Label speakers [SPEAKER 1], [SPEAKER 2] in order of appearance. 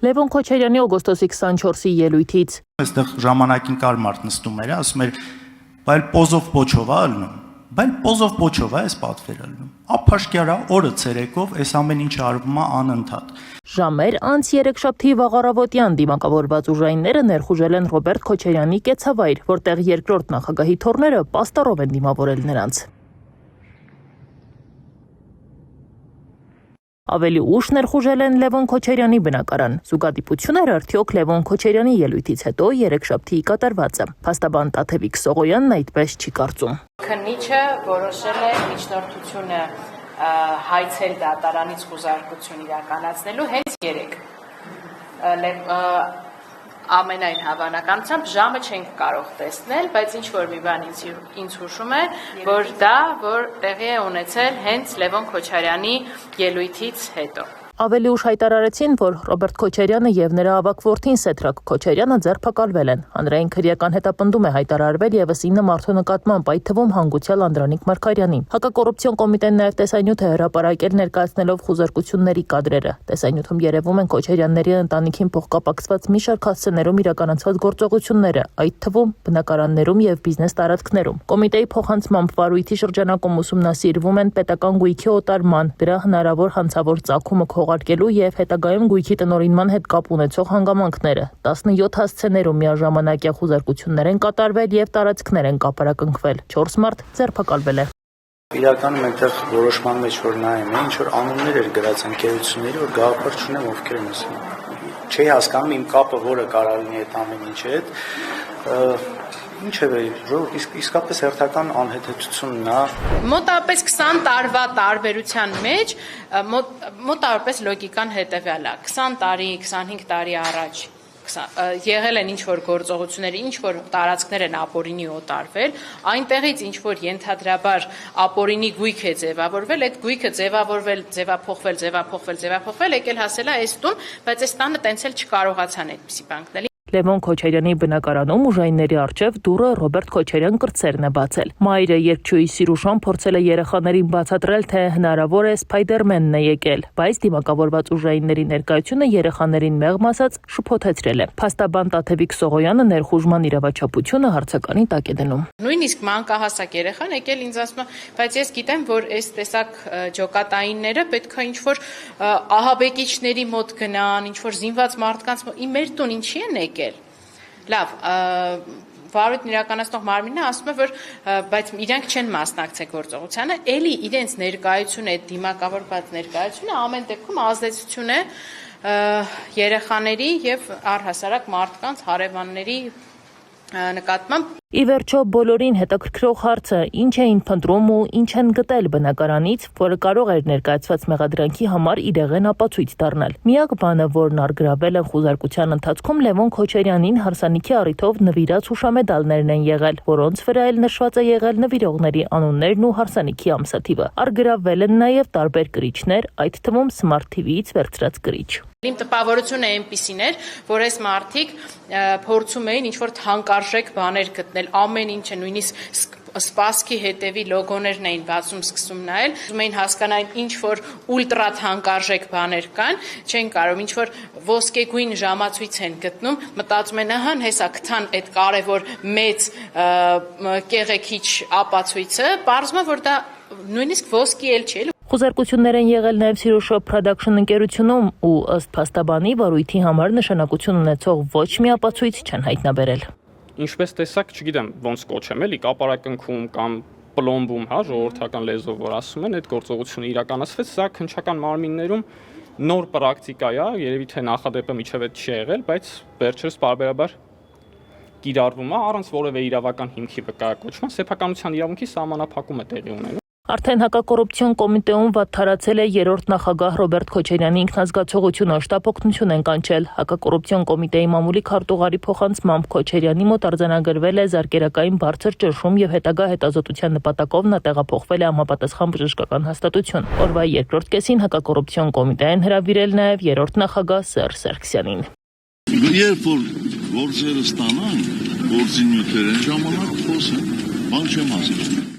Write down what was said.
[SPEAKER 1] Լևոն Քոչարյանի օգոստոսի 24-ի ելույթից.
[SPEAKER 2] Այստեղ ժամանակին կար մարդ նստում էր, ասում էր, բայց պոզով պոչով է ալնում, բայց պոզով պոչով է այս պատվերը ալնում։ Ափաշկյարա օրը ցերեկով այս ամեն ինչը արվում է անընդհատ։
[SPEAKER 1] Ժամեր անց երեքշաբթի վաղառավոտյան դիմակավորված ուժայինները ներխուժել են Ռոբերտ Քոչարյանի կեցավայր, որտեղ երկրորդ նախագահի թոռները պաստառով են դիմավորել նրանց։ Ավելի ուշ ներխուժել են Լևոն Քոչարյանի բնակարան։ Զուգադիպություններ արդյոք Լևոն Քոչարյանի ելույթից հետո երեքշաբթի կատարվածը։ Փաստաբան Տաթևիկ Սողոյանն այդպես չի կարծում։
[SPEAKER 3] Քննիչը որոշել է միջնորդությունը հայցել դատարանից խուզարկություն իրականացնելու հենց 3 ամենայն հավանականությամբ ժամը չենք կարող տեսնել, բայց ինչ որ մի բան ինձ հուշում է, որ տեղի է ունեցել հենց Լևոն Քոչարյանի ելույթից հետո։
[SPEAKER 1] Ավելի ուշ հայտարարեցին, որ Ռոբերտ Քոչարյանը եւ նրա ավագ որդին Սեդրակ Քոչարյանը ձերբակալվել են։ Հանրային քրեական հետապնդում է հայտարարվել եւս 9 մարդու նկատմամբ, այդ թվում հանգուցյալ Անդրանիկ Մարգարյանի։ Հակակոռուպցիոն կոմիտեն նաեւ տեսանյութ է հրապարակել ներկայացնելով խուզարկությունների կադրերը։ Տեսանյութում երևում են Քոչարյանների ընտանիքին փոխկապակցված մի շարք հասցեներում իրականացված գործողությունները, այդ թվում բնակարաններում եւ բիզնես տարածքներում։ Կոմիտեի փոխանցմամբ վարույթի շրջանակում ուսումնասիրվում են պետական գույքի օտարման, դրա հնարավոր հանցավոր ծագումը քողարկելու եւ հետագայում գույքի տնօրինման հետ կապ ունեցող հանգամանքները։ 17 հասցեներում միաժամանակյա խուզարկություններ են կատարվել եւ տարածքներ են կապարակնքվել։ 4 մարդ ձերբակալվել է։
[SPEAKER 4] Իրականում այնտեղ որոշման մեջ որ նայում են, ինչ որ անուններ էր գրած ընկերությունների, որ գաղափար չունեմ ովքեր են ասում։ Չի հասկանում իմ կապը որը կարող լինի այդ ամեն ինչի հետ։ Ինչևէ, իսկապես հերթական անհեթեթությունն է։
[SPEAKER 3] Մոտավորապես 20 տարվա տարբերության մեջ մոտավորապես լոգիկան հետևյալ է։ 20 տարի, 25 տարի առաջ եղել են ինչ-որ գործողություններ, ինչ-որ տարածքներ են ապօրինի օտարվել, այնտեղից ինչ-որ ենթադրաբար ապօրինի գույք է ձևավորվել, այդ գույքը ձևափոխվել, եկել հասել է այս տուն, բայց այս տանը տենց էլ չկարողացան այդպիսի բան գնել։
[SPEAKER 1] Լևոն Քոչարյանի բնակարանում ուժայինների առջև դուռը Ռոբերտ Քոչարյան կրտսերն է բացել։ Մայրը երգչուհի Սիրուշան փորձել է երեխաներին բացատրել, թե հնարավոր է Սփայդերմենն է եկել, բայց դիմակավորված ուժայինների ներկայությունը երեխաներին մեղմ ասած շփոթեցրել է։ Փաստաբան Տաթևիկ Սողոյանը ներխուժման իրավաչափությունը հարցականի տակ է դնում։
[SPEAKER 3] Նույնիսկ մանկահասակ երեխան եկել ինձ ասում է, բայց ես գիտեմ, որ այս տեսակ ջոկատայինները պետք է ինչ-որ ահաբեկիչների մոտ գնան, ինչ-որ զինված մարդկանց մոտ, մեր տուն ինչի են եկել։ Լավ, վարույթն իրականացնող մարմինը ասում է, որ բայց իրանք չեն մասնակցել գործողությանը, էլի իրենց ներկայությունը, այդ դիմակավորված ներկայությունը ամեն դեպքում ազդեցություն է երեխաների եւ առհասարակ մարդկանց հարևանների նկատմամբ։
[SPEAKER 1] Ի վերջո բոլորին հետաքրքրող հարցը ինչ էին փնտրում ու ինչ են գտել բնակարանից, որը կարող էր ներկայացված մեղադրանքի համար իրեղեն ապացույց դառնալ։ Միակ բանը, որն առգրավել են խուզարկության ընթացքում Լևոն Քոչարյանին հարսանիքի առիթով նվիրած հուշամեդալներն են եղել, որոնց վրա էլ նշված է եղել նվիրողների անուններն ու հարսանիքի ամսաթիվը։ Առգրավել են նաև տարբեր կրիչներ, այդ թվում Smart TV-ից վերցրած կրիչ։
[SPEAKER 3] Իմ տպավորությունը այնպիսին էր, որ այս մարդիկ փորձում էին ինչ-որ թանկարժեք բաներ գտնել, ամեն ինչը նույնիսկ սպասքի հետևի լոգոներն էին բացում, սկսում նայել, ուզում էին հասկանալ ինչ-որ ուլտրա թանկարժեք բաներ կան, չեն կարող, ինչ-որ ոսկեգույն ժամացույց են գտնում, մտածում են, ահա, հեսա գտան այդ կարևոր մեծ կեղեքիչ ապացույցը, պարզվում է, որ դա նույնիսկ ոսկի էլ չէ։
[SPEAKER 1] Խուզարկություններ են եղել նաև Սիրուշո Production ընկերությունում ու ըստ փաստաբանի վարույթի համար նշանակություն ունեցող ոչ մի ապացույց չեն հայտնաբերել։
[SPEAKER 5] Ինչպես տեսակ, չգիտեմ ոնց կոչեմ, էլի կապարակնքում կամ պլոմբում, հա, ժողովրդական լեզվով որ ասում են, այդ գործողությունը իրականացվեց, սա քննչական մարմիններում նոր պրակտիկա է, երևի թե նախադեպը միջև այդ չի եղել, բայց վերջերս բարբերաբար կիրառվում է առանց որևէ իրավական հիմքի վկայակոչման, սեփականության իրավունքի սահմանափակում է տեղի ունենում։
[SPEAKER 1] Արդեն հակակոռուպցիոն կոմիտեում վատթարացել է երրորդ նախագահ Ռոբերտ Քոչարյանի ինքնազգացողությունը, շտապօգնություն են կանչել։ Հակակոռուպցիոն կոմիտեի մամուլի քարտուղարի փոխանցմամբ Քոչարյանի մոտ արձանագրվել է զարկերակային բարձր ճնշում եւ հետագա հետազոտության նպատակով նա տեղափոխվել է համապատասխան բժշկական հաստատություն։ Օրվա երկրորդ կեսին հակակոռուպցիոն կոմիտեն հրավիրել նաեւ երրորդ նախագահ Սերժ Սարգսյանին։
[SPEAKER 6] Երբ որ գործերը ստանան, գործի նյութեր են ժամանակ խոսեն, բան չեմ ասում։